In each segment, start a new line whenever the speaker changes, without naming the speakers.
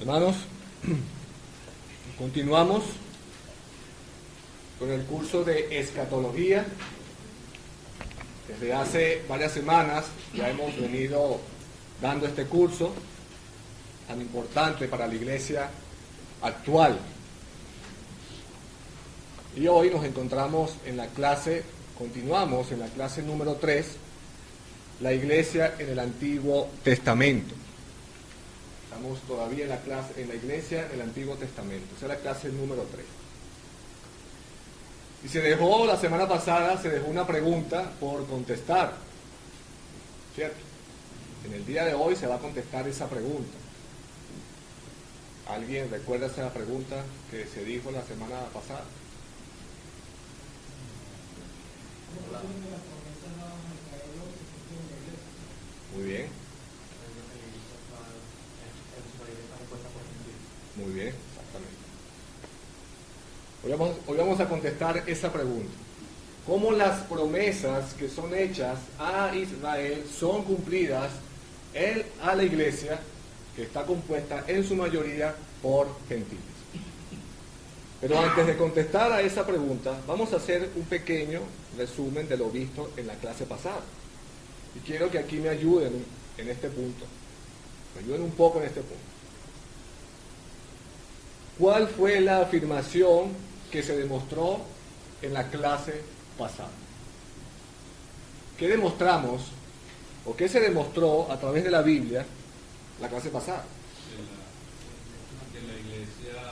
Hermanos, continuamos con el curso de escatología. Desde hace varias semanas ya hemos venido dando este curso tan importante para la iglesia actual. Y hoy nos encontramos en la clase, continuamos en la clase número 3, la iglesia en el Antiguo Testamento. Estamos todavía en la iglesia en el Antiguo Testamento. Esa es la clase número 3. Y la semana pasada se dejó una pregunta por contestar, ¿cierto? En el día de hoy se va a contestar esa pregunta. ¿Alguien recuerda esa pregunta que se dijo la semana pasada? Muy bien. Muy bien, exactamente. Hoy vamos a contestar esa pregunta. ¿Cómo las promesas que son hechas a Israel son cumplidas a la iglesia que está compuesta en su mayoría por gentiles? Pero antes de contestar a esa pregunta, vamos a hacer un pequeño resumen de lo visto en la clase pasada. Y quiero que aquí me ayuden en este punto. Me ayuden un poco en este punto. ¿Cuál fue la afirmación que se demostró en la clase pasada? ¿Qué demostramos o qué se demostró a través de la Biblia la clase pasada?
De la iglesia,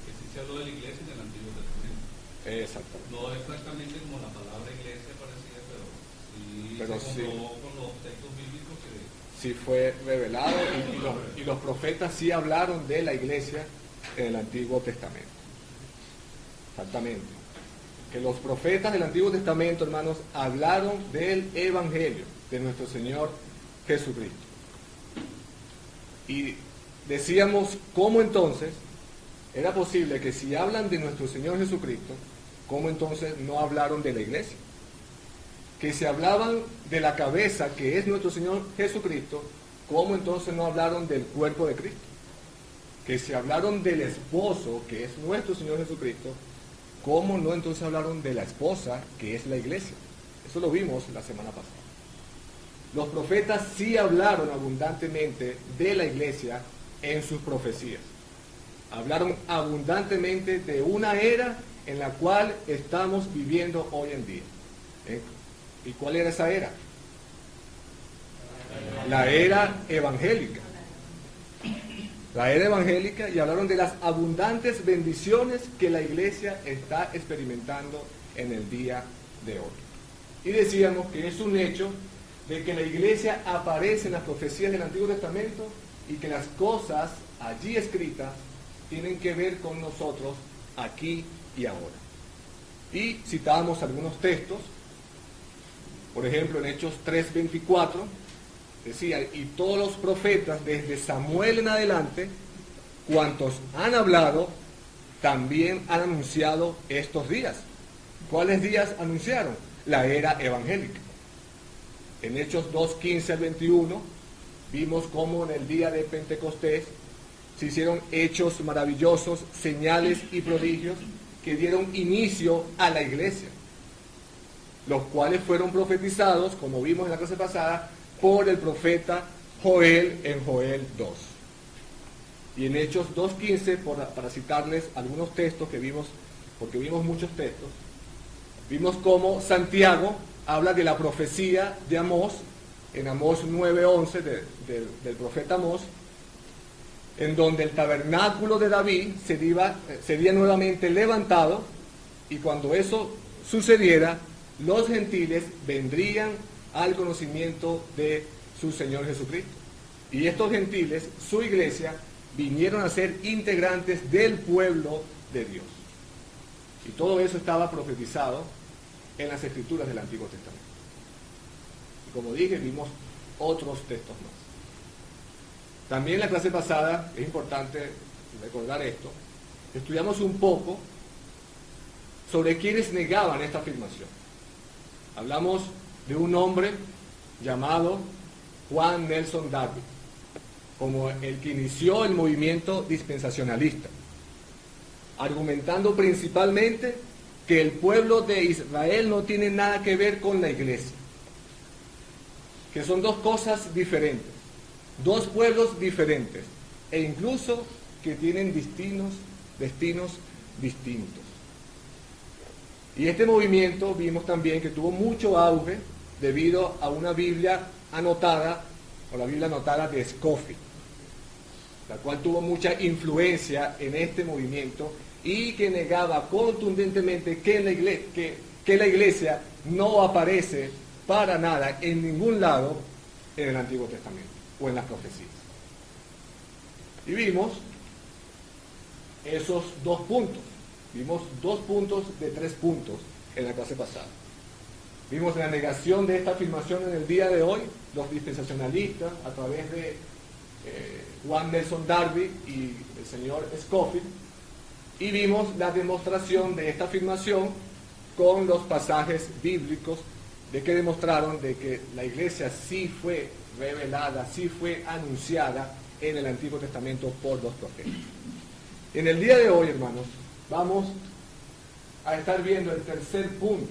que sí se habló de la iglesia en el Antiguo Testamento.
Exactamente.
No exactamente como la palabra iglesia parecía, pero sí se comprobó con los textos bíblicos que
sí fue revelado y los profetas sí hablaron de la iglesia en el Antiguo Testamento. Exactamente. Que los profetas del Antiguo Testamento, hermanos, hablaron del Evangelio de nuestro Señor Jesucristo. Y decíamos, ¿cómo entonces era posible que si hablan de nuestro Señor Jesucristo, cómo entonces no hablaron de la iglesia? Que si hablaban de la cabeza que es nuestro Señor Jesucristo, ¿cómo entonces no hablaron del cuerpo de Cristo? Que si hablaron del esposo que es nuestro Señor Jesucristo, ¿cómo no entonces hablaron de la esposa que es la iglesia? Eso lo vimos la semana pasada. Los profetas sí hablaron abundantemente de la iglesia en sus profecías. Hablaron abundantemente de una era en la cual estamos viviendo hoy en día. ¿Y cuál era esa era? La era evangélica. La era evangélica, y hablaron de las abundantes bendiciones que la iglesia está experimentando en el día de hoy. Y decíamos que es un hecho de que la iglesia aparece en las profecías del Antiguo Testamento y que las cosas allí escritas tienen que ver con nosotros aquí y ahora. Y citábamos algunos textos. Por ejemplo, en Hechos 3:24 decía, y todos los profetas desde Samuel en adelante, cuantos han hablado, también han anunciado estos días. ¿Cuáles días anunciaron? La era evangélica. En Hechos 2:15 al 21 vimos cómo en el día de Pentecostés se hicieron hechos maravillosos, señales y prodigios que dieron inicio a la iglesia, los cuales fueron profetizados, como vimos en la clase pasada, por el profeta Joel en Joel 2. Y en Hechos 2:15, para citarles algunos textos que vimos, porque vimos muchos textos, vimos cómo Santiago habla de la profecía de Amós, en Amós 9:11 del profeta Amós, en donde el tabernáculo de David sería nuevamente levantado, y cuando eso sucediera, los gentiles vendrían al conocimiento de su Señor Jesucristo. Y estos gentiles, su iglesia, vinieron a ser integrantes del pueblo de Dios. Y todo eso estaba profetizado en las escrituras del Antiguo Testamento. Y como dije, vimos otros textos más. También en la clase pasada, es importante recordar esto, estudiamos un poco sobre quienes negaban esta afirmación. Hablamos de un hombre llamado Juan Nelson Darby. como el que inició el movimiento dispensacionalista, argumentando principalmente que el pueblo de Israel no tiene nada que ver con la iglesia, que son dos cosas diferentes, dos pueblos diferentes, e incluso que tienen destinos distintos. Y este movimiento vimos también que tuvo mucho auge debido a una Biblia anotada, o la Biblia anotada de Scofield, la cual tuvo mucha influencia en este movimiento y que negaba contundentemente que la iglesia no aparece para nada en ningún lado en el Antiguo Testamento o en las profecías. Y vimos esos dos puntos. Vimos 2 puntos de 3 puntos en la clase pasada. Vimos la negación de esta afirmación en el día de hoy, los dispensacionalistas, a través de Juan Nelson Darby y el señor Scofield, y vimos la demostración de esta afirmación con los pasajes bíblicos de que demostraron de que la iglesia sí fue revelada, sí fue anunciada en el Antiguo Testamento por los profetas. En el día de hoy, hermanos, vamos a estar viendo el tercer punto,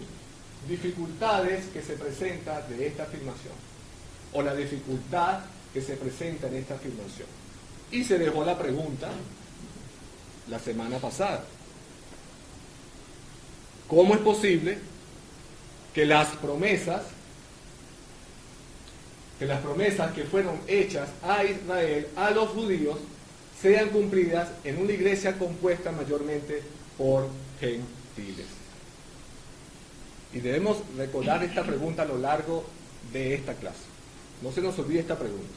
dificultades que se presentan de esta afirmación, o la dificultad que se presenta en esta afirmación. Y se dejó la pregunta la semana pasada: ¿cómo es posible que las promesas que fueron hechas a Israel, a los judíos, sean cumplidas en una iglesia compuesta mayormente por gentiles? Y debemos recordar esta pregunta a lo largo de esta clase. No se nos olvide esta pregunta.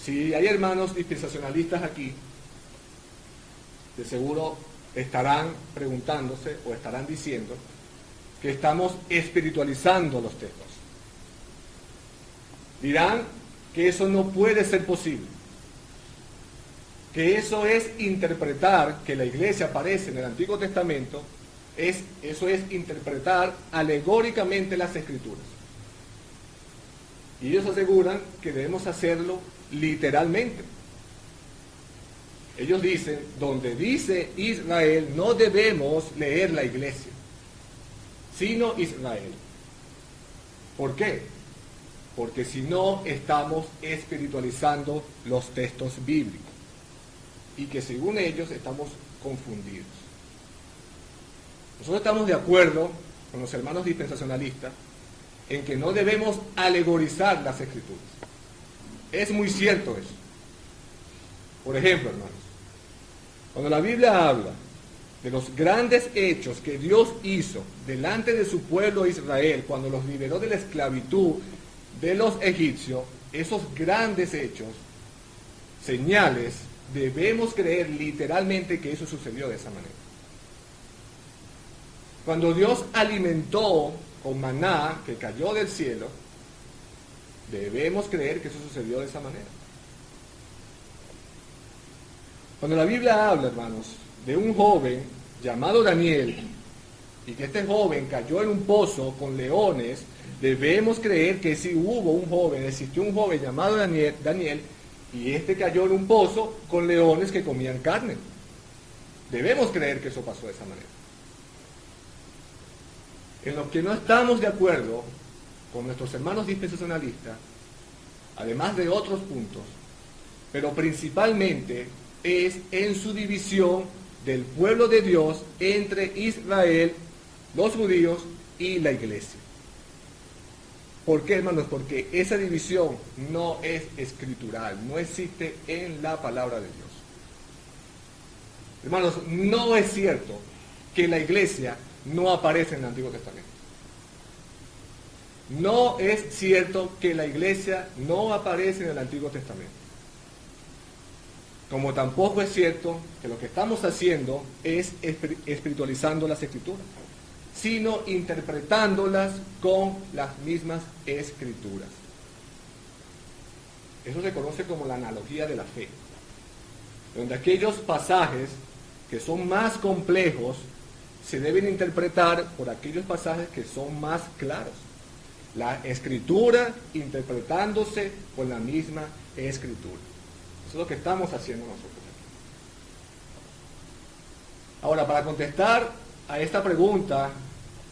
Si hay hermanos dispensacionalistas aquí, de seguro estarán preguntándose o estarán diciendo que estamos espiritualizando los textos. Dirán que eso no puede ser posible, que eso es interpretar, que la iglesia aparece en el Antiguo Testamento, eso es interpretar alegóricamente las Escrituras. Y ellos aseguran que debemos hacerlo literalmente. Ellos dicen, donde dice Israel, no debemos leer la iglesia, sino Israel. ¿Por qué? Porque si no, estamos espiritualizando los textos bíblicos y que según ellos estamos confundidos. Nosotros estamos de acuerdo con los hermanos dispensacionalistas en que no debemos alegorizar las Escrituras. Es muy cierto eso. Por ejemplo, hermanos, cuando la Biblia habla de los grandes hechos que Dios hizo delante de su pueblo Israel cuando los liberó de la esclavitud de los egipcios, esos grandes hechos, señales, debemos creer literalmente que eso sucedió de esa manera. Cuando Dios alimentó con maná que cayó del cielo, debemos creer que eso sucedió de esa manera. Cuando la Biblia habla, hermanos, de un joven llamado Daniel, y que este joven cayó en un pozo con leones, debemos creer que sí hubo un joven, existió un joven llamado Daniel, y este cayó en un pozo con leones que comían carne. Debemos creer que eso pasó de esa manera. En lo que no estamos de acuerdo con nuestros hermanos dispensacionalistas, además de otros puntos, pero principalmente es en su división del pueblo de Dios entre Israel, los judíos y la iglesia. ¿Por qué, hermanos? Porque esa división no es escritural, no existe en la palabra de Dios. Hermanos, no es cierto que la iglesia no aparece en el Antiguo Testamento. No es cierto que la iglesia no aparece en el Antiguo Testamento. Como tampoco es cierto que lo que estamos haciendo es espiritualizando las Escrituras, sino interpretándolas con las mismas Escrituras. Eso se conoce como la analogía de la fe, donde aquellos pasajes que son más complejos se deben interpretar por aquellos pasajes que son más claros. La escritura interpretándose con la misma escritura. Eso es lo que estamos haciendo nosotros aquí. Ahora, para contestar a esta pregunta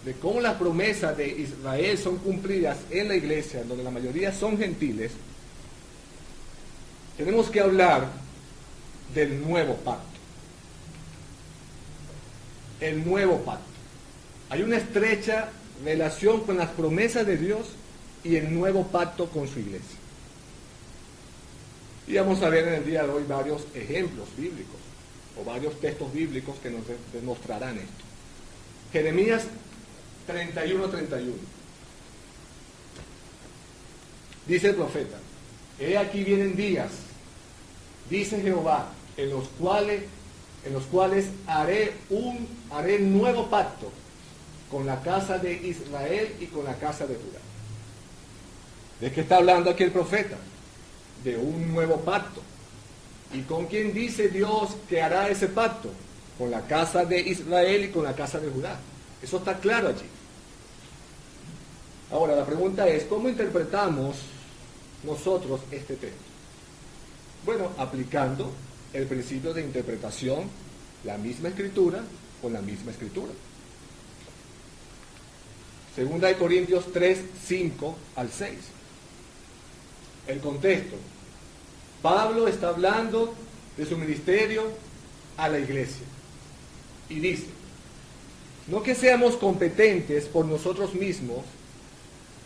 de cómo las promesas de Israel son cumplidas en la iglesia, donde la mayoría son gentiles, tenemos que hablar del nuevo pacto. El nuevo pacto. Hay una estrecha relación con las promesas de Dios y el nuevo pacto con su iglesia. Y vamos a ver en el día de hoy varios ejemplos bíblicos o varios textos bíblicos que nos demostrarán esto. Jeremías 31:31. Dice el profeta: he aquí vienen días, dice Jehová, en los cuales haré nuevo pacto con la casa de Israel y con la casa de Judá. ¿De qué está hablando aquí el profeta? De un nuevo pacto. ¿Y con quién dice Dios que hará ese pacto? Con la casa de Israel y con la casa de Judá. Eso está claro allí. Ahora, la pregunta es, ¿cómo interpretamos nosotros este texto? Bueno, aplicando el principio de interpretación, la misma escritura con la misma escritura. Segunda de Corintios 3, 5 al 6. El contexto. Pablo está hablando de su ministerio a la iglesia. Y dice, no que seamos competentes por nosotros mismos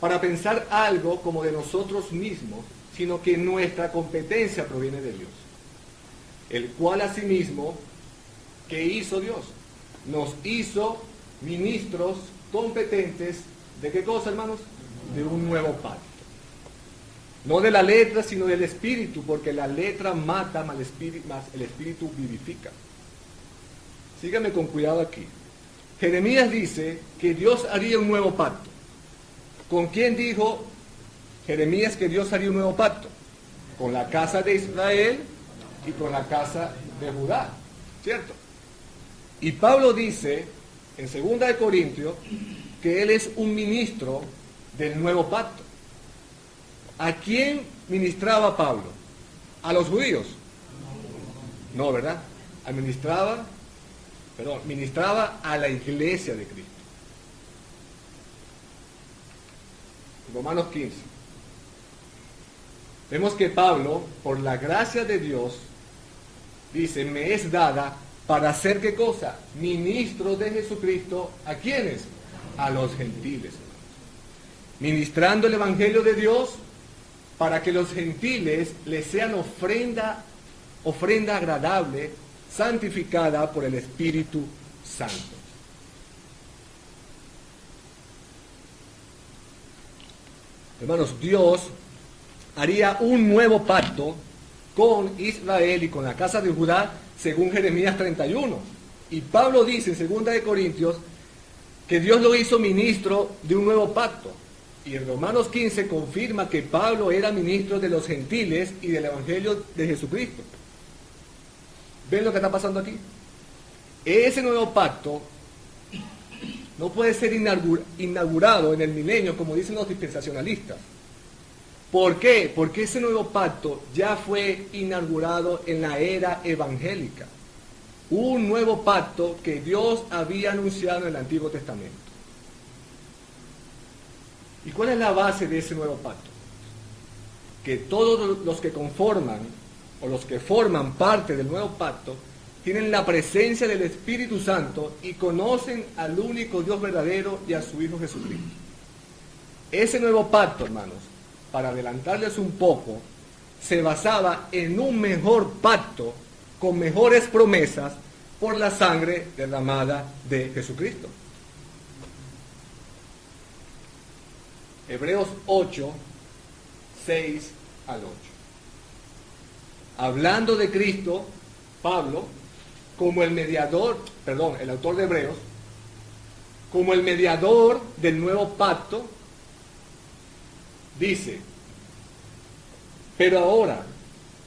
para pensar algo como de nosotros mismos, sino que nuestra competencia proviene de Dios, el cual asimismo, ¿qué hizo Dios? Nos hizo ministros competentes, ¿de qué cosa, hermanos? De un nuevo pacto. No de la letra, sino del espíritu, porque la letra mata, más el espíritu vivifica. Síganme con cuidado aquí. Jeremías dice que Dios haría un nuevo pacto. ¿Con quién dijo Jeremías que Dios haría un nuevo pacto? Con la casa de Israel y con la casa de Judá, ¿cierto? Y Pablo dice en 2 de Corintios que él es un ministro del nuevo pacto. ¿A quién ministraba Pablo? ¿A los judíos? No, ¿verdad? Ministraba a la iglesia de Cristo. Romanos 15. Vemos que Pablo, por la gracia de Dios, dice, me es dada para hacer ¿qué cosa? Ministro de Jesucristo. ¿A quiénes? A los gentiles. Ministrando el evangelio de Dios para que los gentiles les sean ofrenda agradable, santificada por el Espíritu Santo. Hermanos, Dios haría un nuevo pacto con Israel y con la casa de Judá, según Jeremías 31. Y Pablo dice en 2 de Corintios que Dios lo hizo ministro de un nuevo pacto. Y en Romanos 15 confirma que Pablo era ministro de los gentiles y del evangelio de Jesucristo. ¿Ven lo que está pasando aquí? Ese nuevo pacto no puede ser inaugurado en el milenio, como dicen los dispensacionalistas. ¿Por qué? Porque ese nuevo pacto ya fue inaugurado en la era evangélica. Un nuevo pacto que Dios había anunciado en el Antiguo Testamento. ¿Y cuál es la base de ese nuevo pacto? Que todos los que conforman o los que forman parte del nuevo pacto tienen la presencia del Espíritu Santo y conocen al único Dios verdadero y a su Hijo Jesucristo. Ese nuevo pacto, hermanos, para adelantarles un poco, se basaba en un mejor pacto con mejores promesas por la sangre derramada de Jesucristo. Hebreos 8, 6 al 8. Hablando de Cristo, Pablo, como el autor de Hebreos, como el mediador del nuevo pacto, dice, pero ahora,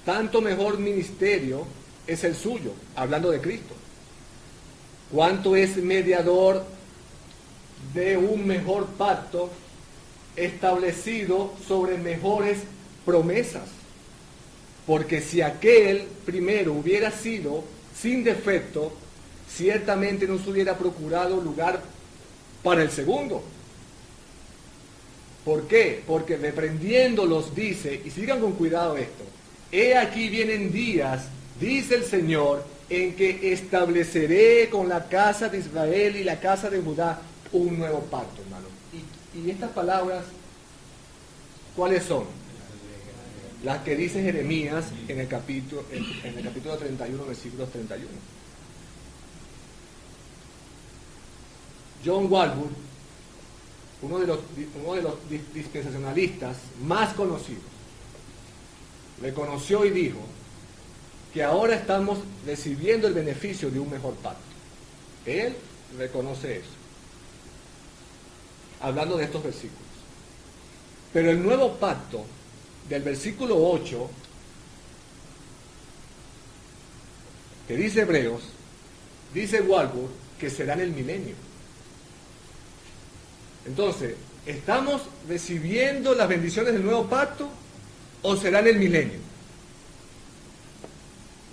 tanto mejor ministerio es el suyo, hablando de Cristo, cuanto es mediador de un mejor pacto, establecido sobre mejores promesas. Porque si aquel primero hubiera sido sin defecto, ciertamente no se hubiera procurado lugar para el segundo. ¿Por qué? Porque reprendiéndolos dice, y sigan con cuidado esto, he aquí vienen días, dice el Señor, en que estableceré con la casa de Israel y la casa de Judá un nuevo pacto, hermano. Y estas palabras, ¿cuáles son? Las que dice Jeremías en el capítulo 31, versículos 31. John Walvoord, uno de los dispensacionalistas más conocidos, reconoció y dijo que ahora estamos recibiendo el beneficio de un mejor pacto. Él reconoce eso, hablando de estos versículos. Pero el nuevo pacto, del versículo 8, que dice Hebreos, dice Walvoord que será en el milenio. Entonces, ¿estamos recibiendo las bendiciones del nuevo pacto o será en el milenio?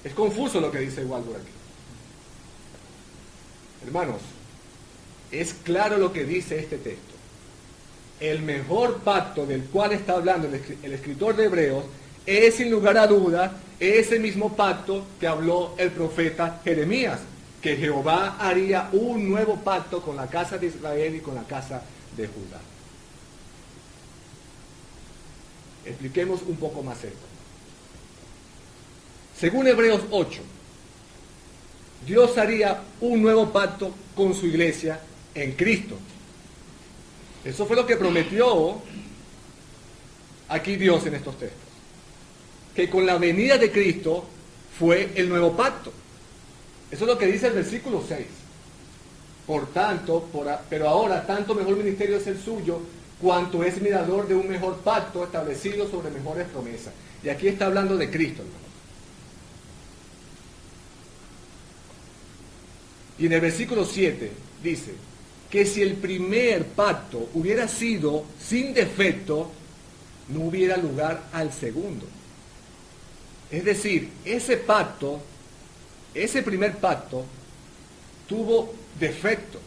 Es confuso lo que dice Walvoord aquí. Hermanos, es claro lo que dice este texto. El mejor pacto del cual está hablando el escritor de Hebreos es, sin lugar a duda, ese mismo pacto que habló el profeta Jeremías, que Jehová haría un nuevo pacto con la casa de Israel y con la casa de Judá. Expliquemos un poco más esto. Según Hebreos 8, Dios haría un nuevo pacto con su iglesia en Cristo. Eso fue lo que prometió aquí Dios en estos textos. Que con la venida de Cristo fue el nuevo pacto. Eso es lo que dice el versículo 6. Por tanto, pero ahora tanto mejor ministerio es el suyo, cuanto es mirador de un mejor pacto establecido sobre mejores promesas. Y aquí está hablando de Cristo, hermano. Y en el versículo 7 dice que si el primer pacto hubiera sido sin defecto, no hubiera lugar al segundo. Es decir, ese primer pacto, tuvo defecto.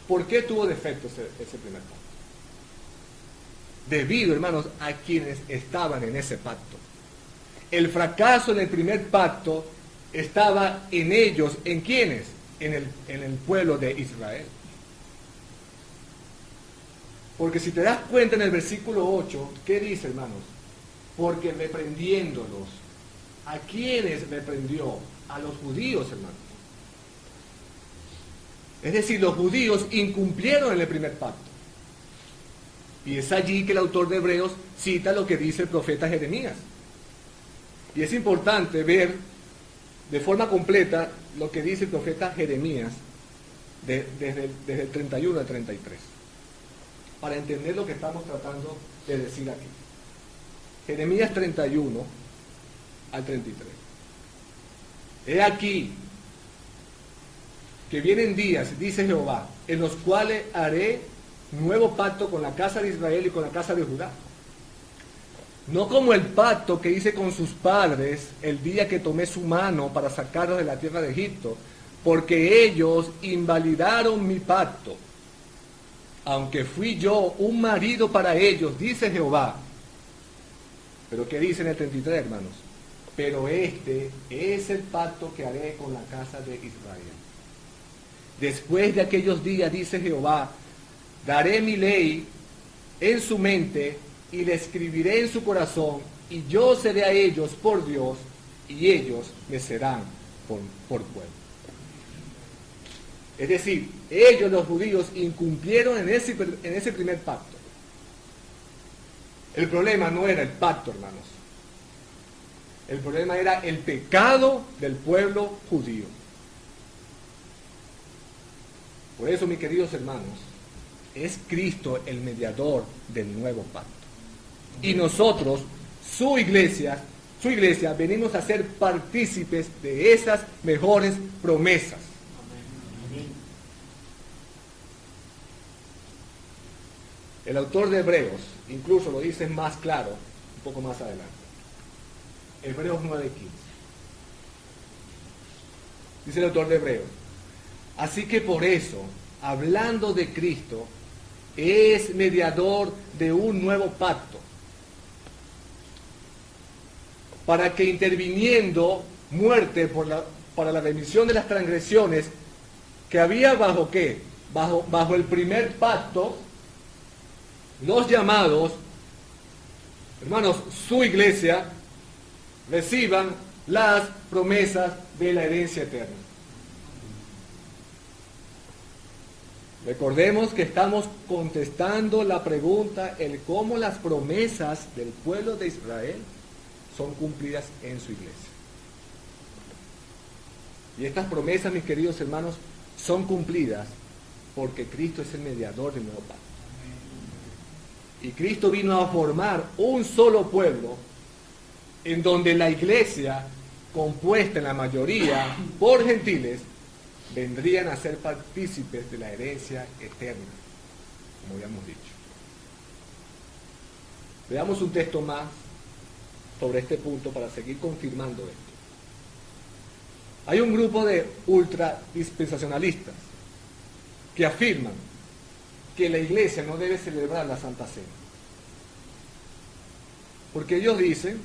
¿Por qué tuvo defecto ese primer pacto? Debido, hermanos, a quienes estaban en ese pacto. El fracaso en el primer pacto estaba en ellos. ¿En quiénes? En el pueblo de Israel. Porque si te das cuenta en el versículo 8, ¿qué dice, hermanos? Porque reprendiéndolos, ¿a quiénes reprendió? A los judíos, hermanos. Es decir, los judíos incumplieron en el primer pacto. Y es allí que el autor de Hebreos cita lo que dice el profeta Jeremías. Y es importante ver de forma completa lo que dice el profeta Jeremías desde el 31 al 33. Para entender lo que estamos tratando de decir aquí. Jeremías 31 al 33. He aquí que vienen días, dice Jehová, en los cuales haré nuevo pacto con la casa de Israel y con la casa de Judá. No como el pacto que hice con sus padres el día que tomé su mano para sacarlos de la tierra de Egipto, porque ellos invalidaron mi pacto, aunque fui yo un marido para ellos, dice Jehová. Pero ¿qué dice en el 33, hermanos? Pero este es el pacto que haré con la casa de Israel. Después de aquellos días, dice Jehová, daré mi ley en su mente y la escribiré en su corazón, y yo seré a ellos por Dios, y ellos me serán por pueblo. Es decir, ellos, los judíos, incumplieron en ese primer pacto. El problema no era el pacto, hermanos. El problema era el pecado del pueblo judío. Por eso, mis queridos hermanos, es Cristo el mediador del nuevo pacto. Y nosotros, su iglesia, venimos a ser partícipes de esas mejores promesas. El autor de Hebreos incluso lo dice más claro, un poco más adelante. Hebreos 9:15. Dice el autor de Hebreos: así que por eso, hablando de Cristo, es mediador de un nuevo pacto, para que interviniendo muerte para la remisión de las transgresiones que había bajo ¿qué? Bajo el primer pacto, los llamados, hermanos, su iglesia, reciban las promesas de la herencia eterna. Recordemos que estamos contestando la pregunta, el cómo las promesas del pueblo de Israel son cumplidas en su iglesia. Y estas promesas, mis queridos hermanos, son cumplidas porque Cristo es el mediador del nuevo pacto. Y Cristo vino a formar un solo pueblo en donde la iglesia, compuesta en la mayoría por gentiles, vendrían a ser partícipes de la herencia eterna, como habíamos dicho. Veamos un texto más sobre este punto para seguir confirmando esto. Hay un grupo de ultradispensacionalistas que afirman que la iglesia no debe celebrar la Santa Cena, porque ellos dicen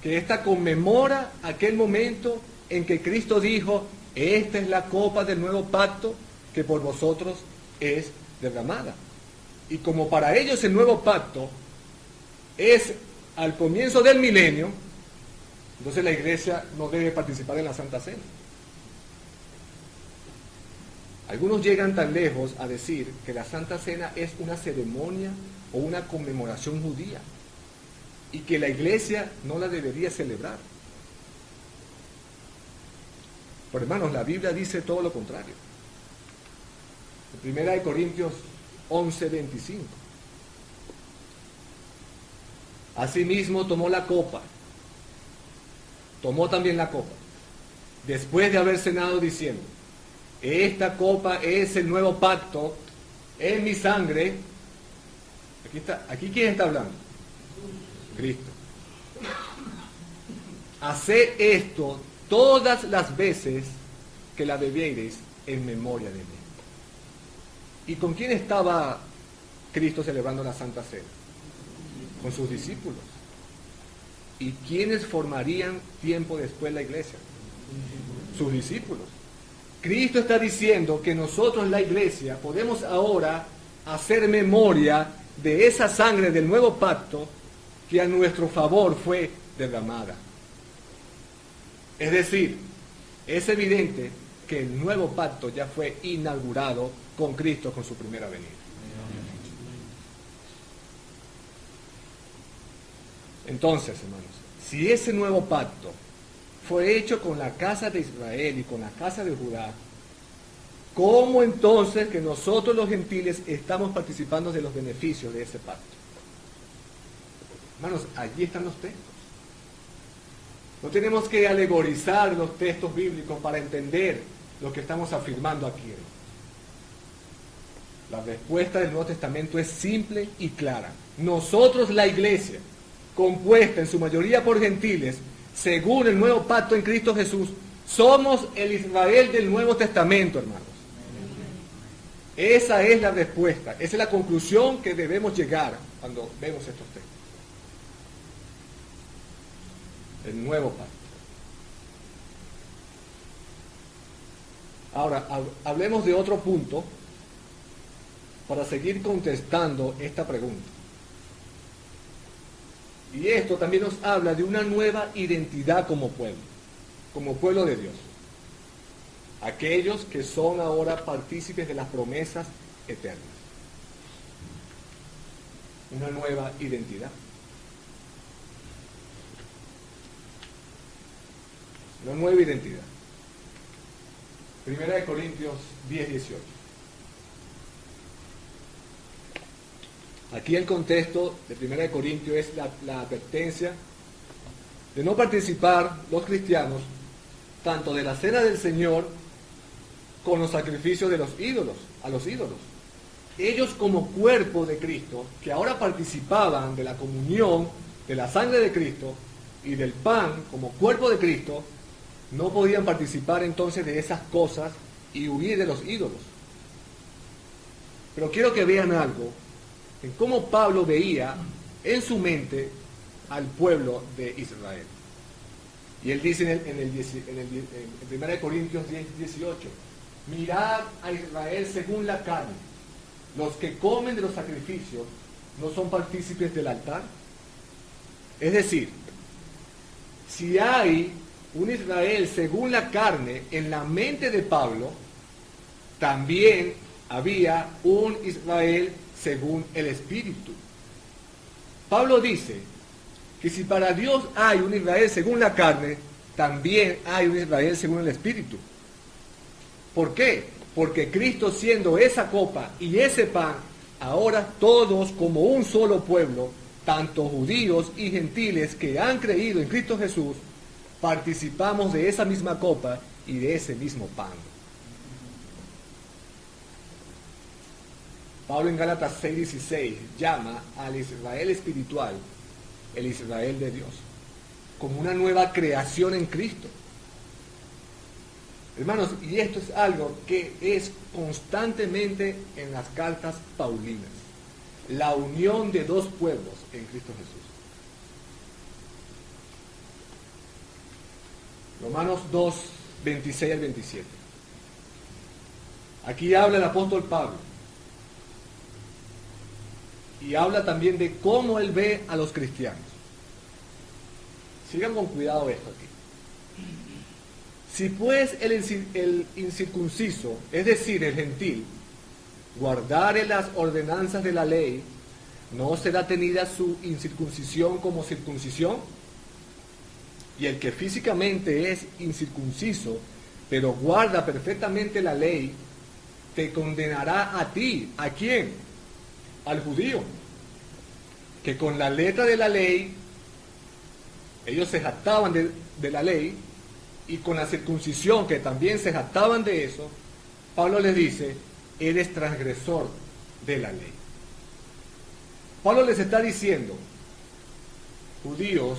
que esta conmemora aquel momento en que Cristo dijo: esta es la copa del nuevo pacto que por vosotros es derramada. Y como para ellos el nuevo pacto es al comienzo del milenio, entonces la iglesia no debe participar en la Santa Cena. Algunos llegan tan lejos a decir que la Santa Cena es una ceremonia o una conmemoración judía y que la iglesia no la debería celebrar. Pero hermanos, la Biblia dice todo lo contrario. En 1 Corintios 11:25. Asimismo tomó también la copa, después de haber cenado, diciendo: esta copa es el nuevo pacto en mi sangre. Aquí ¿quién está hablando? Cristo. Haced esto todas las veces que la bebiereis en memoria de mí. ¿Y con quién estaba Cristo celebrando la Santa Cena? Con sus discípulos. ¿Y quiénes formarían tiempo después la iglesia? Sus discípulos. Cristo está diciendo que nosotros, la iglesia, podemos ahora hacer memoria de esa sangre del nuevo pacto que a nuestro favor fue derramada. Es decir, es evidente que el nuevo pacto ya fue inaugurado con Cristo con su primera venida. Entonces, hermanos, si ese nuevo pacto fue hecho con la casa de Israel y con la casa de Judá, ¿cómo entonces que nosotros los gentiles estamos participando de los beneficios de ese pacto? Hermanos, allí están los textos. No tenemos que alegorizar los textos bíblicos para entender lo que estamos afirmando aquí. La respuesta del Nuevo Testamento es simple y clara. Nosotros, la iglesia, compuesta en su mayoría por gentiles, según el nuevo pacto en Cristo Jesús, somos el Israel del Nuevo Testamento, hermanos. Esa es la respuesta, esa es la conclusión que debemos llegar cuando vemos estos textos. El nuevo pacto. Ahora, hablemos de otro punto para seguir contestando esta pregunta. Y esto también nos habla de una nueva identidad como pueblo de Dios. Aquellos que son ahora partícipes de las promesas eternas. Una nueva identidad. Una nueva identidad. 1 Corintios 10:18. Aquí el contexto de 1 Corintios es la advertencia de no participar los cristianos tanto de la cena del Señor con los sacrificios de los ídolos, a los ídolos. ellos como cuerpo de Cristo, que ahora participaban de la comunión de la sangre de Cristo y del pan como cuerpo de Cristo, no podían participar entonces de esas cosas y huir de los ídolos. Pero quiero que vean algo en cómo Pablo veía en su mente al pueblo de Israel. Y él dice en 1 Corintios 10:18, mirad a Israel según la carne. Los que comen de los sacrificios no son partícipes del altar. Es decir, si hay un Israel según la carne en la mente de Pablo, también había un Israel según el Espíritu. Pablo dice que si para Dios hay un Israel según la carne, también hay un Israel según el Espíritu. ¿Por qué? Porque Cristo, siendo esa copa y ese pan, ahora todos como un solo pueblo, tanto judíos y gentiles que han creído en Cristo Jesús, participamos de esa misma copa y de ese mismo pan. Pablo en Gálatas 6:16 llama al Israel espiritual el Israel de Dios, como una nueva creación en Cristo. Hermanos, y esto es algo que es constantemente en las cartas paulinas, la unión de dos pueblos en Cristo Jesús. Romanos 2:26 al 27. Aquí habla el apóstol Pablo. Y habla también de cómo él ve a los cristianos. Sigan con cuidado esto aquí. Si pues el incircunciso, es decir, el gentil, guardare las ordenanzas de la ley, ¿no será tenida su incircuncisión como circuncisión? Y el que físicamente es incircunciso, pero guarda perfectamente la ley, te condenará a ti. ¿A quién? Al judío, que con la letra de la ley, ellos se jactaban de la ley, y con la circuncisión, que también se jactaban de eso, Pablo les dice, eres transgresor de la ley. Pablo les está diciendo, judíos,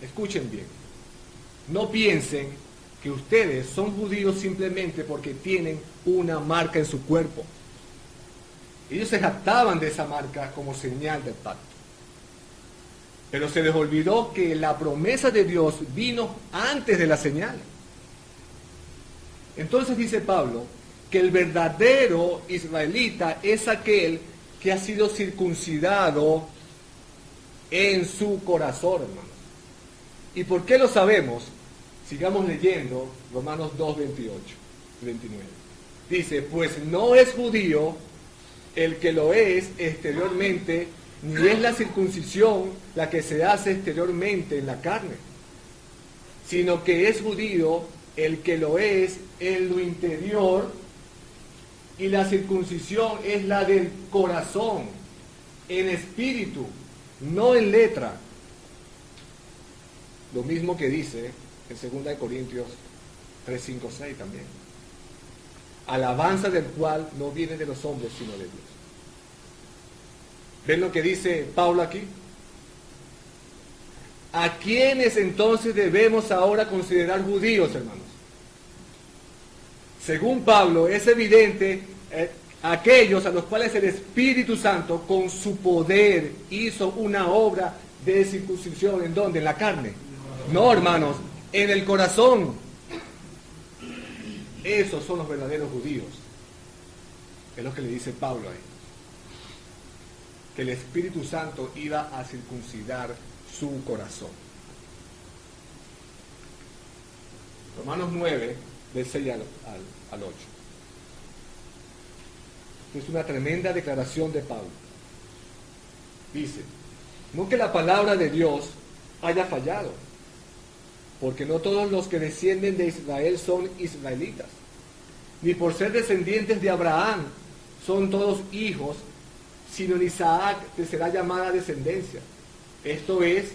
escuchen bien, no piensen que ustedes son judíos simplemente porque tienen una marca en su cuerpo. Ellos se jactaban de esa marca como señal del pacto. Pero se les olvidó que la promesa de Dios vino antes de la señal. Entonces dice Pablo que el verdadero israelita es aquel que ha sido circuncidado en su corazón, hermanos. ¿Y por qué lo sabemos? Sigamos leyendo Romanos 2:28 y 29. Dice, pues no es judío el que lo es exteriormente, ni es la circuncisión la que se hace exteriormente en la carne, sino que es judío el que lo es en lo interior, y la circuncisión es la del corazón, en espíritu, no en letra. Lo mismo que dice en 2 Corintios 3, 5, 6 también. Alabanza del cual no viene de los hombres, sino de Dios. ¿Ven lo que dice Pablo aquí? ¿A quiénes entonces debemos ahora considerar judíos, hermanos? Según Pablo, es evidente aquellos a los cuales el Espíritu Santo con su poder hizo una obra de circuncisión. ¿En dónde? ¿En la carne? No, hermanos, en el corazón. Esos son los verdaderos judíos. Es lo que le dice Pablo ahí. Que el Espíritu Santo iba a circuncidar su corazón. Romanos 9, del 6 al 8. Es una tremenda declaración de Pablo. Dice, no que la palabra de Dios haya fallado, porque no todos los que descienden de Israel son israelitas, ni por ser descendientes de Abraham son todos hijos, sino en Isaac te será llamada descendencia. Esto es,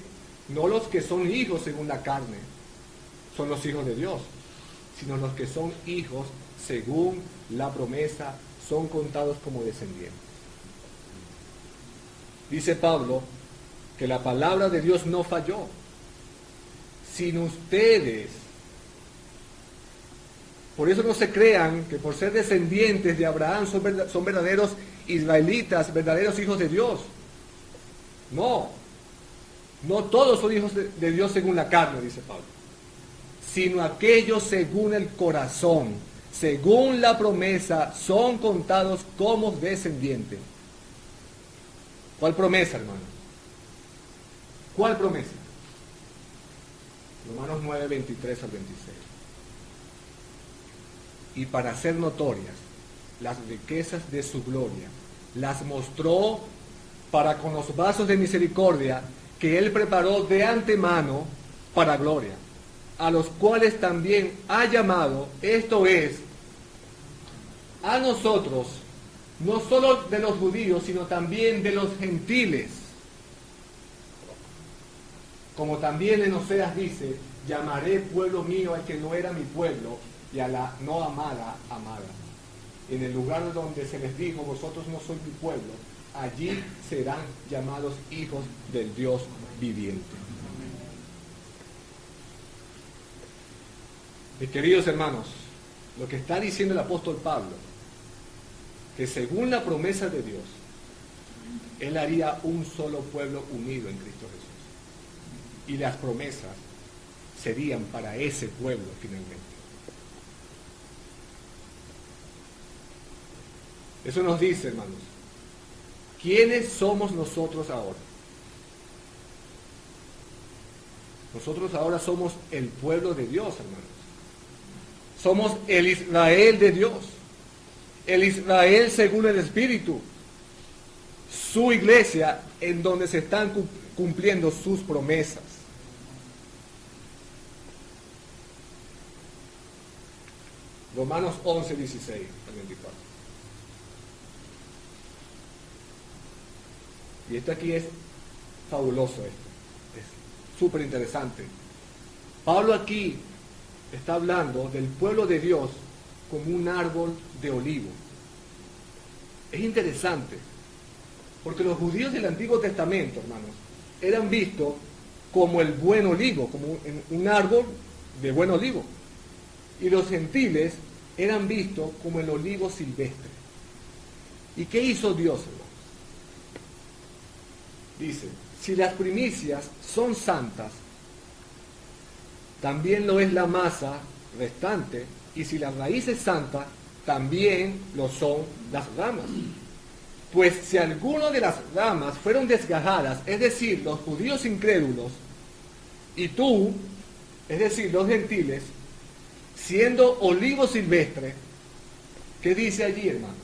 no los que son hijos según la carne son los hijos de Dios, sino los que son hijos según la promesa son contados como descendientes. dice Pablo que la palabra de Dios no falló. Sin ustedes. Por eso no se crean que por ser descendientes de Abraham son verdaderos israelitas, verdaderos hijos de Dios. No. No todos son hijos de Dios según la carne, dice Pablo. Sino aquellos según el corazón, según la promesa, son contados como descendientes. ¿Cuál promesa, hermano? ¿Cuál promesa? Romanos 9, 23 al 26. Y para hacer notorias las riquezas de su gloria, las mostró para con los vasos de misericordia que Él preparó de antemano para gloria, a los cuales también ha llamado, esto es, a nosotros, no solo de los judíos, sino también de los gentiles. Como también en Oseas dice, llamaré pueblo mío al que no era mi pueblo, y a la no amada, amada. En el lugar donde se les dijo, vosotros no sois mi pueblo, allí serán llamados hijos del Dios viviente. Mis queridos hermanos, lo que está diciendo el apóstol Pablo, que según la promesa de Dios, Él haría un solo pueblo unido en Cristo Jesús. Y las promesas serían para ese pueblo finalmente. Eso nos dice, hermanos, ¿quiénes somos nosotros ahora? Nosotros ahora somos el pueblo de Dios, hermanos. Somos el Israel de Dios. El Israel según el Espíritu. Su iglesia en donde se están cumpliendo sus promesas. Romanos 11, 16 al 24. Y esto aquí es fabuloso, esto es súper interesante. Pablo aquí está hablando del pueblo de Dios como un árbol de olivo. Es interesante, porque los judíos del Antiguo Testamento, hermanos, eran vistos como el buen olivo, como un árbol de buen olivo. Y los gentiles eran vistos como el olivo silvestre. ¿Y qué hizo Dios, hermanos? Dice, si las primicias son santas, también lo es la masa restante, y si la raíz es santa, también lo son las ramas. Pues si alguna de las ramas fueron desgajadas, es decir, los judíos incrédulos, y tú, es decir, los gentiles, siendo olivo silvestre, ¿qué dice allí, hermano?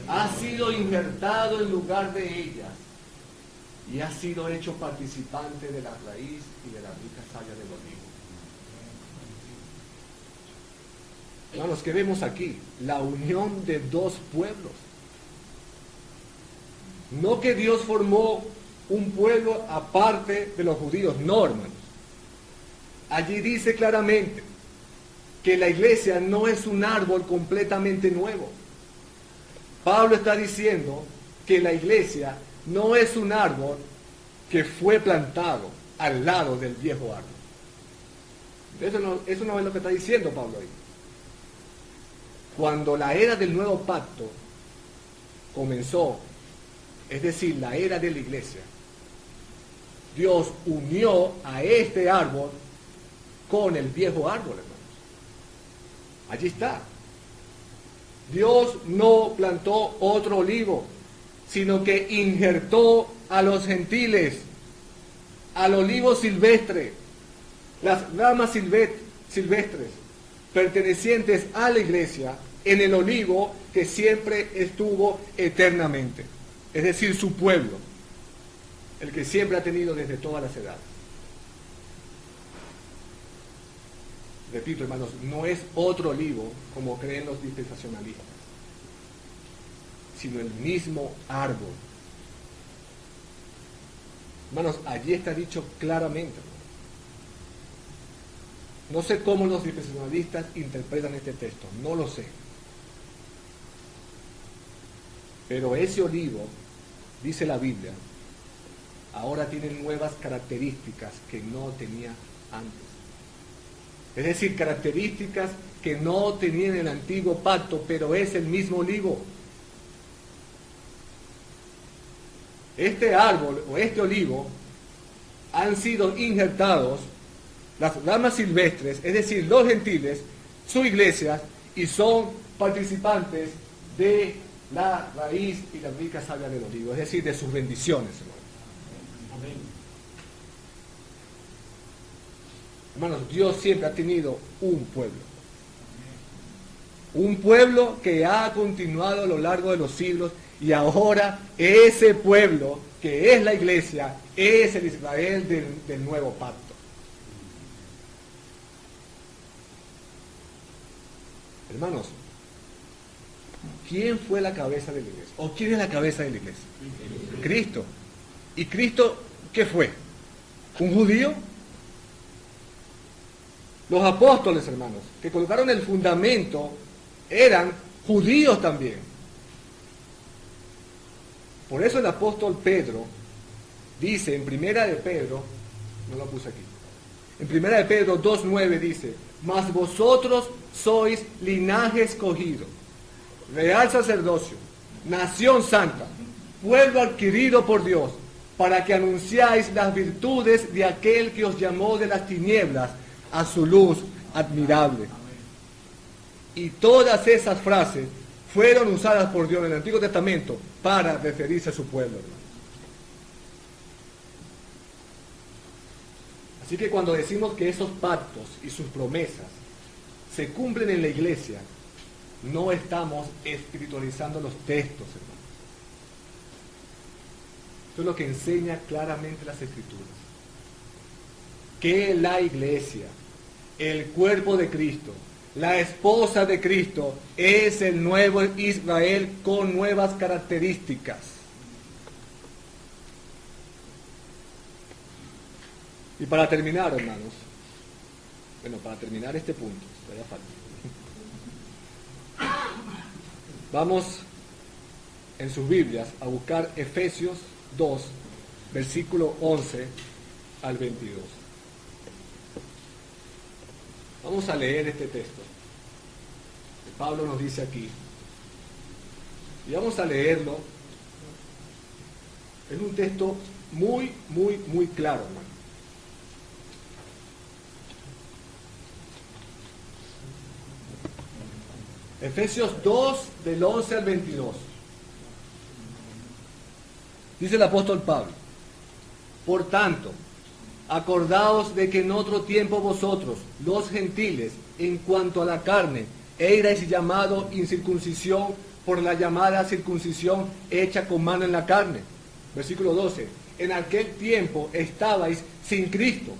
Ha sido injertado en lugar de ellas, y ha sido hecho participante de la raíz y de la rica saya del olivo. Hermanos, ¿qué vemos aquí? La unión de dos pueblos. No que Dios formó un pueblo aparte de los judíos, no, hermanos. Allí dice claramente que la iglesia no es un árbol completamente nuevo. Pablo está diciendo que la iglesia no es un árbol que fue plantado al lado del viejo árbol. Eso no es lo que está diciendo Pablo ahí. Cuando la era del nuevo pacto comenzó, es decir, la era de la iglesia, Dios unió a este árbol con el viejo árbol, hermanos. Allí está. Dios no plantó otro olivo, sino que injertó a los gentiles, al olivo silvestre, las ramas silvestres, pertenecientes a la iglesia, en el olivo que siempre estuvo eternamente, es decir, su pueblo, el que siempre ha tenido desde todas las edades. Repito, hermanos, no es otro olivo como creen los dispensacionalistas, sino el mismo árbol. Hermanos, allí está dicho claramente. No sé cómo los dispensacionalistas interpretan este texto, no lo sé. Pero ese olivo, dice la Biblia, ahora tiene nuevas características que no tenía antes. Es decir, características que no tenía en el antiguo pacto, pero es el mismo olivo. Este árbol o este olivo han sido injertados las ramas silvestres, es decir, los gentiles, su iglesia, y son participantes de la raíz y la rica savia del olivo, es decir, de sus bendiciones, hermano. Amén. Hermanos, Dios siempre ha tenido un pueblo. Un pueblo que ha continuado a lo largo de los siglos, y ahora ese pueblo, que es la iglesia, es el Israel del nuevo pacto. Hermanos, ¿quién fue la cabeza de la iglesia? ¿O quién es la cabeza de la iglesia? Cristo. ¿Y Cristo qué fue? ¿Un judío? Los apóstoles, hermanos, que colocaron el fundamento, eran judíos también. Por eso el apóstol Pedro dice en Primera de Pedro, no lo puse aquí, en Primera de Pedro 2:9 dice: mas vosotros sois linaje escogido, real sacerdocio, nación santa, pueblo adquirido por Dios, para que anunciáis las virtudes de aquel que os llamó de las tinieblas a su luz admirable. Y todas esas frases fueron usadas por Dios en el Antiguo Testamento para referirse a su pueblo, hermano. Así que cuando decimos que esos pactos y sus promesas se cumplen en la iglesia, no estamos espiritualizando los textos, hermano. Esto es lo que enseña claramente las Escrituras. Que la iglesia, el cuerpo de Cristo, la esposa de Cristo, es el nuevo Israel con nuevas características. Y para terminar, hermanos, para terminar este punto, todavía falta. Vamos en sus Biblias a buscar Efesios 2, versículo 11 al 22. Vamos a leer este texto que Pablo nos dice aquí. Y vamos a leerlo. Es un texto muy, muy, muy claro, hermano. Efesios 2, del 11 al 22. Dice el apóstol Pablo: por tanto, acordaos de que en otro tiempo vosotros, los gentiles, en cuanto a la carne, erais llamado incircuncisión por la llamada circuncisión hecha con mano en la carne. Versículo 12. En aquel tiempo estabais sin Cristo,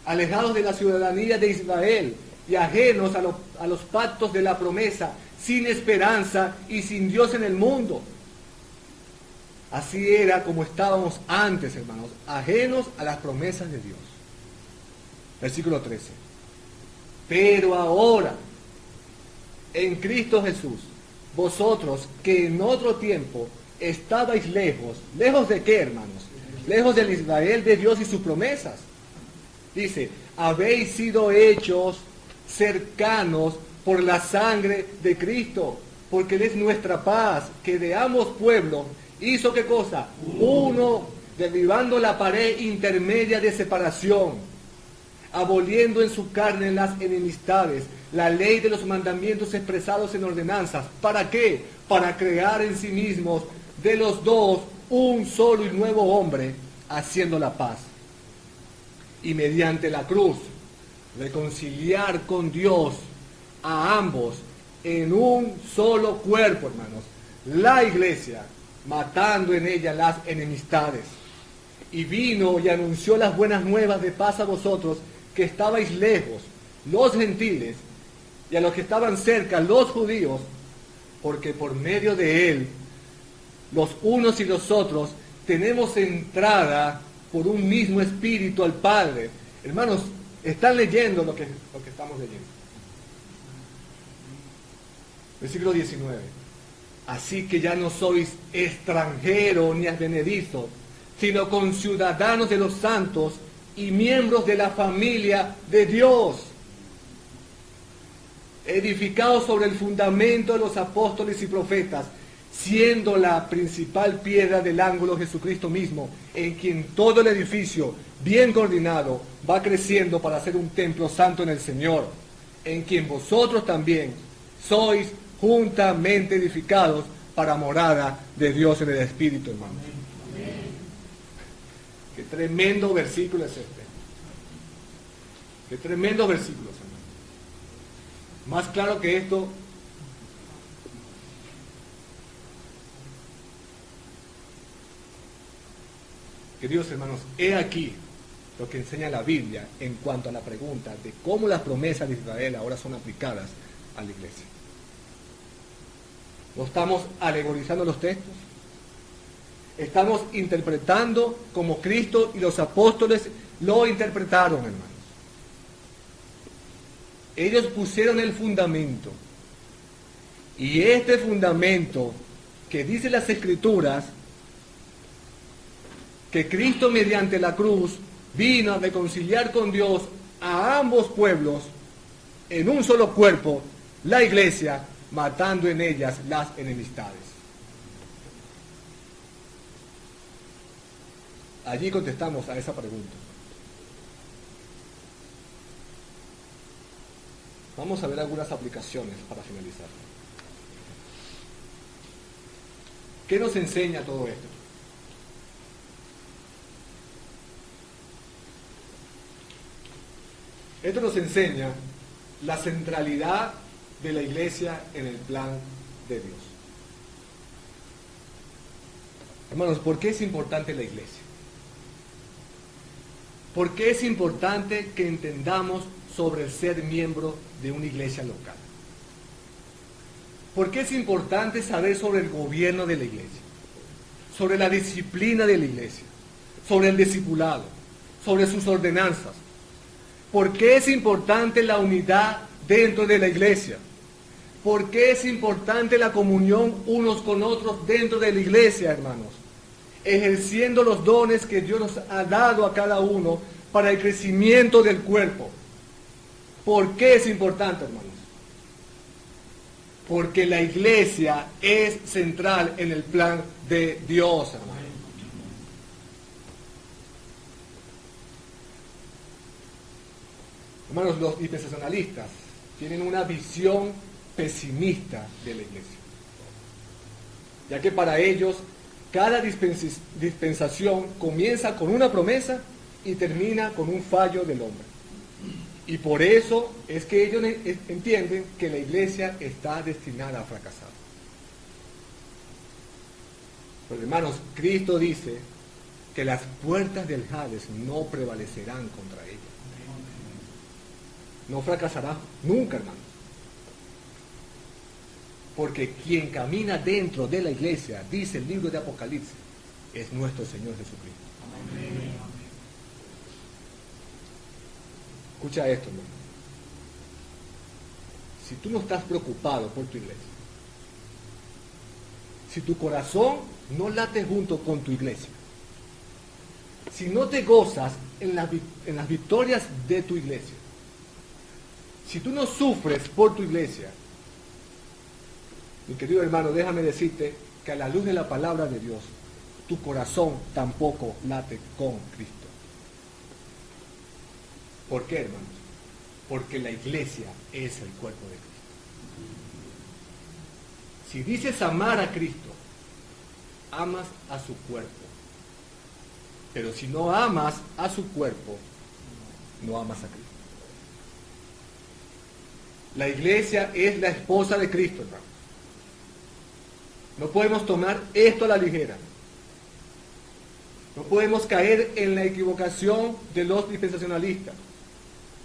alejados de la ciudadanía de Israel y ajenos a los pactos de la promesa, sin esperanza y sin Dios en el mundo. Así era como estábamos antes, hermanos, ajenos a las promesas de Dios. Versículo 13. Pero ahora, en Cristo Jesús, vosotros que en otro tiempo estabais lejos, ¿lejos de qué, hermanos? Lejos del Israel de Dios y sus promesas. Dice: habéis sido hechos cercanos por la sangre de Cristo, porque Él es nuestra paz, que de ambos pueblos hizo ¿qué cosa? Uno, derribando la pared intermedia de separación, aboliendo en su carne las enemistades, la ley de los mandamientos expresados en ordenanzas. ¿Para qué? Para crear en sí mismos de los dos un solo y nuevo hombre, haciendo la paz. Y mediante la cruz, reconciliar con Dios a ambos en un solo cuerpo, hermanos, la iglesia, matando en ella las enemistades. Y vino y anunció las buenas nuevas de paz a vosotros que estabais lejos, los gentiles, y a los que estaban cerca, los judíos, porque por medio de él, los unos y los otros, tenemos entrada por un mismo espíritu al Padre. Hermanos, están leyendo lo que estamos leyendo. Versículo 19. Así que ya no sois extranjeros ni advenedizos, sino conciudadanos de los santos y miembros de la familia de Dios, edificados sobre el fundamento de los apóstoles y profetas, siendo la principal piedra del ángulo Jesucristo mismo, en quien todo el edificio, bien coordinado, va creciendo para ser un templo santo en el Señor, en quien vosotros también sois juntamente edificados para morada de Dios en el Espíritu, hermanos. Qué tremendo versículo es este. Qué tremendo versículo, hermanos. Más claro que esto, queridos hermanos, he aquí lo que enseña la Biblia en cuanto a la pregunta de cómo las promesas de Israel ahora son aplicadas a la iglesia. ¿No estamos alegorizando los textos? Estamos interpretando como Cristo y los apóstoles lo interpretaron, hermanos. Ellos pusieron el fundamento. Y este fundamento que dice las Escrituras, que Cristo mediante la cruz vino a reconciliar con Dios a ambos pueblos en un solo cuerpo, la iglesia, matando en ellas las enemistades. Allí contestamos a esa pregunta. Vamos a ver algunas aplicaciones para finalizar. ¿Qué nos enseña todo esto? Esto nos enseña la centralidad de la iglesia en el plan de Dios. Hermanos, ¿por qué es importante la iglesia? ¿Por qué es importante que entendamos sobre el ser miembro de una iglesia local? ¿Por qué es importante saber sobre el gobierno de la iglesia? Sobre la disciplina de la iglesia, sobre el discipulado, sobre sus ordenanzas. ¿Por qué es importante la unidad dentro de la iglesia? ¿Por qué es importante la comunión unos con otros dentro de la iglesia, hermanos? Ejerciendo los dones que Dios nos ha dado a cada uno para el crecimiento del cuerpo. ¿Por qué es importante, hermanos? Porque la iglesia es central en el plan de Dios, hermanos. Hermanos, los dispensacionalistas tienen una visión pesimista de la iglesia, ya que para ellos cada dispensación comienza con una promesa y termina con un fallo del hombre. Y por eso es que ellos entienden que la iglesia está destinada a fracasar. Pero hermanos, Cristo dice que las puertas del Hades no prevalecerán contra ella. No fracasará nunca, hermanos. Porque quien camina dentro de la iglesia, dice el libro de Apocalipsis, es nuestro Señor Jesucristo. Amén. Escucha esto, hermano. Si tú no estás preocupado por tu iglesia, si tu corazón no late junto con tu iglesia, si no te gozas en las victorias de tu iglesia, si tú no sufres por tu iglesia, mi querido hermano, déjame decirte que a la luz de la palabra de Dios, tu corazón tampoco late con Cristo. ¿Por qué, hermanos? Porque la iglesia es el cuerpo de Cristo. Si dices amar a Cristo, amas a su cuerpo. Pero si no amas a su cuerpo, no amas a Cristo. La iglesia es la esposa de Cristo, hermano. No podemos tomar esto a la ligera. No podemos caer en la equivocación de los dispensacionalistas,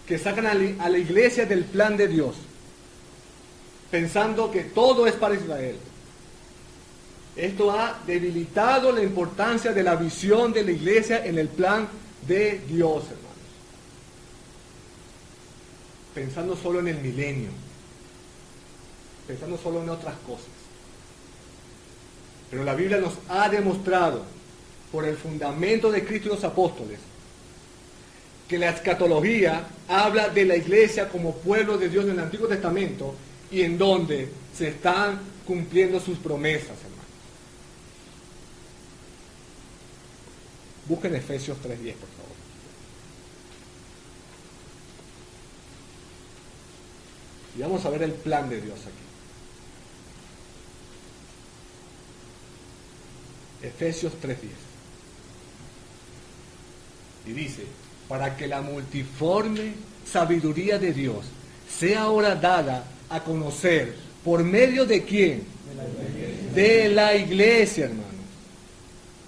que sacan a la iglesia del plan de Dios, pensando que todo es para Israel. Esto ha debilitado la importancia de la visión de la iglesia en el plan de Dios, hermanos. Pensando solo en el milenio, pensando solo en otras cosas. Pero la Biblia nos ha demostrado por el fundamento de Cristo y los apóstoles, que la escatología habla de la iglesia como pueblo de Dios en el Antiguo Testamento y en donde se están cumpliendo sus promesas, hermanos. Busquen Efesios 3:10, por favor. Y vamos a ver el plan de Dios aquí. Efesios 3:10. Y dice, para que la multiforme sabiduría de Dios sea ahora dada a conocer, ¿por medio de quién? De la iglesia, hermanos.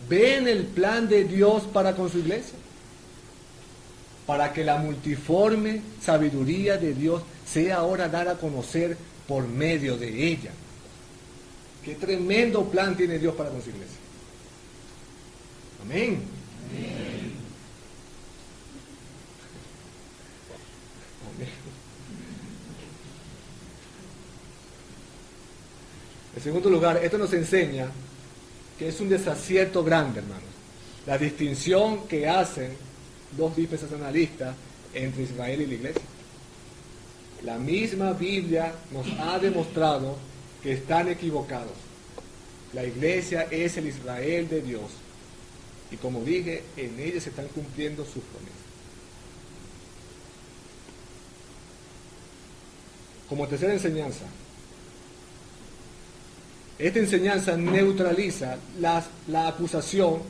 ¿Ven el plan de Dios para con su iglesia? Para que la multiforme sabiduría de Dios sea ahora dada a conocer por medio de ella. Qué tremendo plan tiene Dios para con su iglesia. Amén. Amén. En segundo lugar, esto nos enseña que es un desacierto grande, hermanos, la distinción que hacen dos dispensacionalistas entre Israel y la iglesia. La misma Biblia nos ha demostrado que están equivocados. La iglesia es el Israel de Dios. Y como dije, en ella se están cumpliendo sus promesas. Como tercera enseñanza, esta enseñanza neutraliza la acusación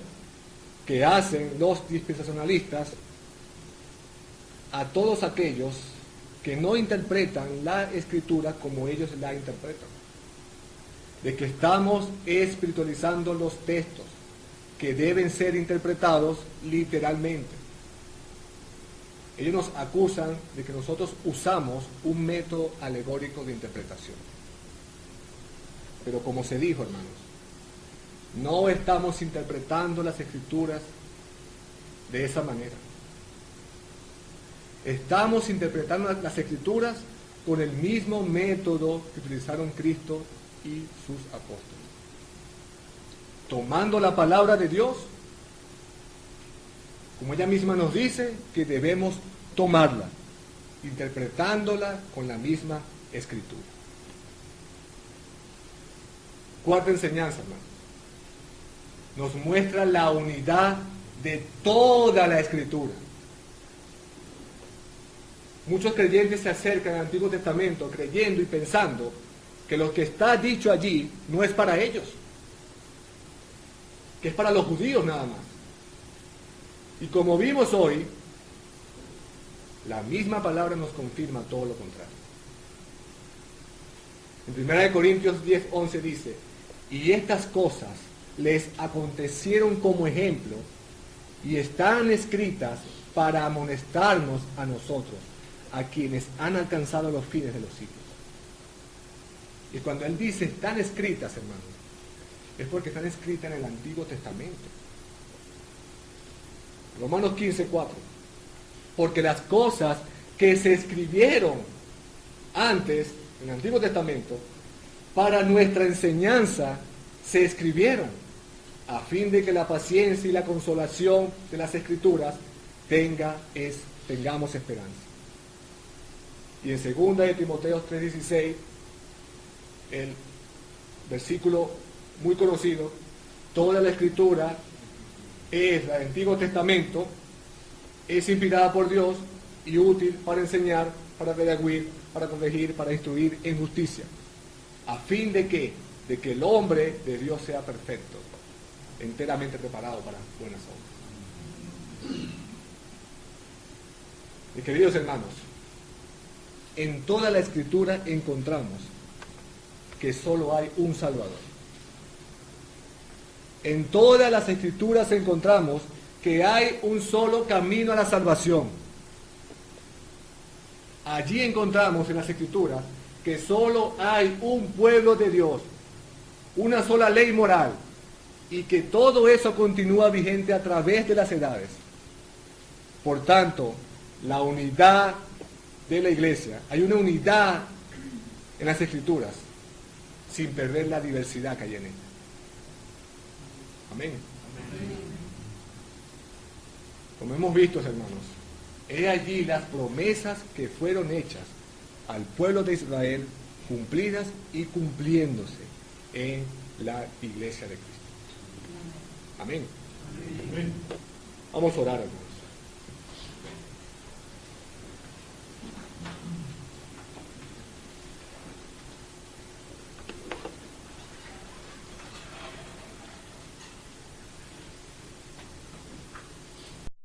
que hacen los dispensacionalistas a todos aquellos que no interpretan la Escritura como ellos la interpretan. De que estamos espiritualizando los textos que deben ser interpretados literalmente. Ellos nos acusan de que nosotros usamos un método alegórico de interpretación. Pero como se dijo, hermanos, no estamos interpretando las Escrituras de esa manera. Estamos interpretando las Escrituras con el mismo método que utilizaron Cristo y sus apóstoles. Tomando la palabra de Dios, como ella misma nos dice, que debemos tomarla, interpretándola con la misma Escritura. Cuarta enseñanza, hermanos. Nos muestra la unidad de toda la Escritura. Muchos creyentes se acercan al Antiguo Testamento creyendo y pensando que lo que está dicho allí no es para ellos, que es para los judíos nada más. Y como vimos hoy, la misma palabra nos confirma todo lo contrario. En 1 Corintios 10:11 dice, y estas cosas les acontecieron como ejemplo y están escritas para amonestarnos a nosotros, a quienes han alcanzado los fines de los siglos. Y cuando él dice están escritas, hermanos, es porque están escritas en el Antiguo Testamento. Romanos 15:4. Porque las cosas que se escribieron antes, en el Antiguo Testamento, para nuestra enseñanza, se escribieron, a fin de que la paciencia y la consolación de las Escrituras tengamos esperanza. Y en 2 de Timoteo 3:16, el versículo muy conocido, toda la Escritura es el Antiguo Testamento, es inspirada por Dios y útil para enseñar, para redarguir, para corregir, para instruir en justicia, a fin de que el hombre de Dios sea perfecto, enteramente preparado para buenas obras. Mis queridos hermanos, en toda la Escritura encontramos que solo hay un Salvador. En todas las Escrituras encontramos que hay un solo camino a la salvación. Allí encontramos en las Escrituras que solo hay un pueblo de Dios, una sola ley moral, y que todo eso continúa vigente a través de las edades. Por tanto, la unidad de la iglesia, hay una unidad en las Escrituras, sin perder la diversidad que hay en ella. Amén. Amén. Como hemos visto, hermanos, he allí las promesas que fueron hechas al pueblo de Israel, cumplidas y cumpliéndose en la iglesia de Cristo. Amén. Vamos a orar, hermanos.